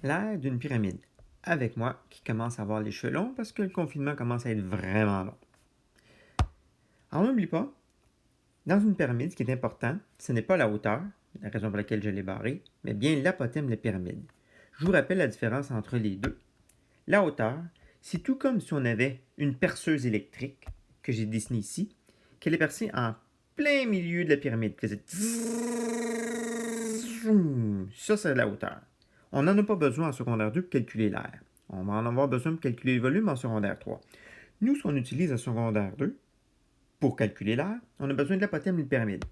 l'air d'une pyramide. Avec moi qui commence à avoir les cheveux longs parce que le confinement commence à être vraiment long. Alors n'oublie pas, dans une pyramide, ce qui est important, ce n'est pas la hauteur, la raison pour laquelle je l'ai barré, mais bien l'apothème de la pyramide. Je vous rappelle la différence entre les deux. La hauteur, c'est tout comme si on avait une perceuse électrique, que j'ai dessinée ici, qu'elle est percée en plein milieu de la pyramide, qui faisait ça, c'est la hauteur. On n'en a pas besoin en secondaire 2 pour calculer l'air. On va en avoir besoin pour calculer le volume en secondaire 3. Nous, ce qu'on utilise en secondaire 2, pour calculer l'air, on a besoin de l'apothème d'une pyramide,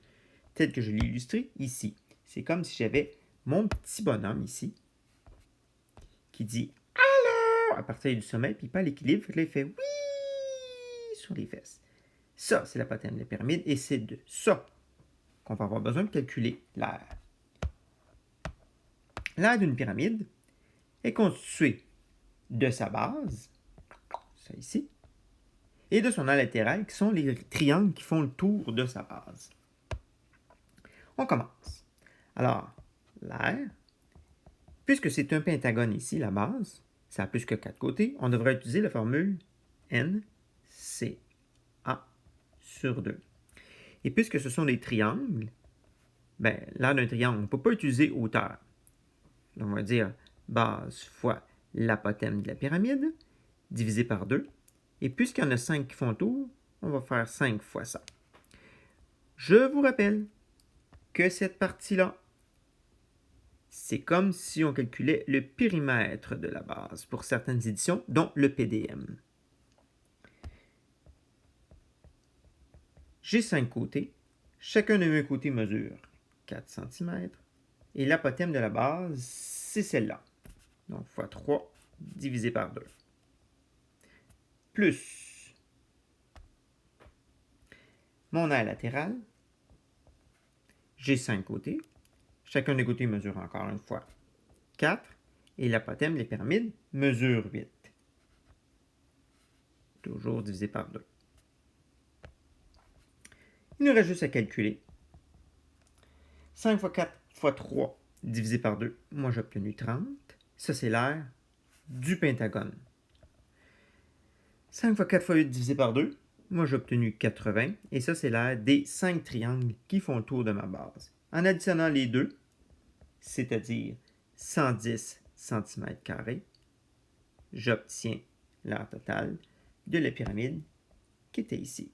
tel que je l'ai illustré ici. C'est comme si j'avais mon petit bonhomme ici, qui dit à partir du sommet, puis pas l'équilibre, là, il fait oui sur les fesses. Ça, c'est l'apothème de la pyramide, et c'est de ça qu'on va avoir besoin de calculer l'air. L'air d'une pyramide est constitué de sa base, ça ici, et de son aile latérale, qui sont les triangles qui font le tour de sa base. On commence. Alors, l'air, puisque c'est un pentagone ici, la base, ça a plus que 4 côtés, on devrait utiliser la formule NCA sur 2. Et puisque ce sont des triangles, ben, l'aire d'un triangle, on ne peut pas utiliser hauteur. On va dire base fois l'apothème de la pyramide, divisé par 2. Et puisqu'il y en a 5 qui font le tour, on va faire 5 fois ça. Je vous rappelle que cette partie-là, c'est comme si on calculait le périmètre de la base pour certaines éditions, dont le PDM. J'ai 5 côtés. Chacun de mes côtés mesure 4 cm. Et l'apothème de la base, c'est celle-là. Donc, fois 3 divisé par 2. Plus mon aile latérale. J'ai 5 côtés. Chacun des côtés mesure encore une fois 4. Et l'apothème des pyramides mesure 8. Toujours divisé par 2. Il nous reste juste à calculer. 5 fois 4 fois 3 divisé par 2. Moi, j'ai obtenu 30. Ça, c'est l'air du pentagone. 5 fois 4 fois 8 divisé par 2. Moi, j'ai obtenu 80. Et ça, c'est l'air des 5 triangles qui font le tour de ma base. En additionnant les deux, c'est-à-dire 110 cm², j'obtiens l'aire totale de la pyramide qui était ici.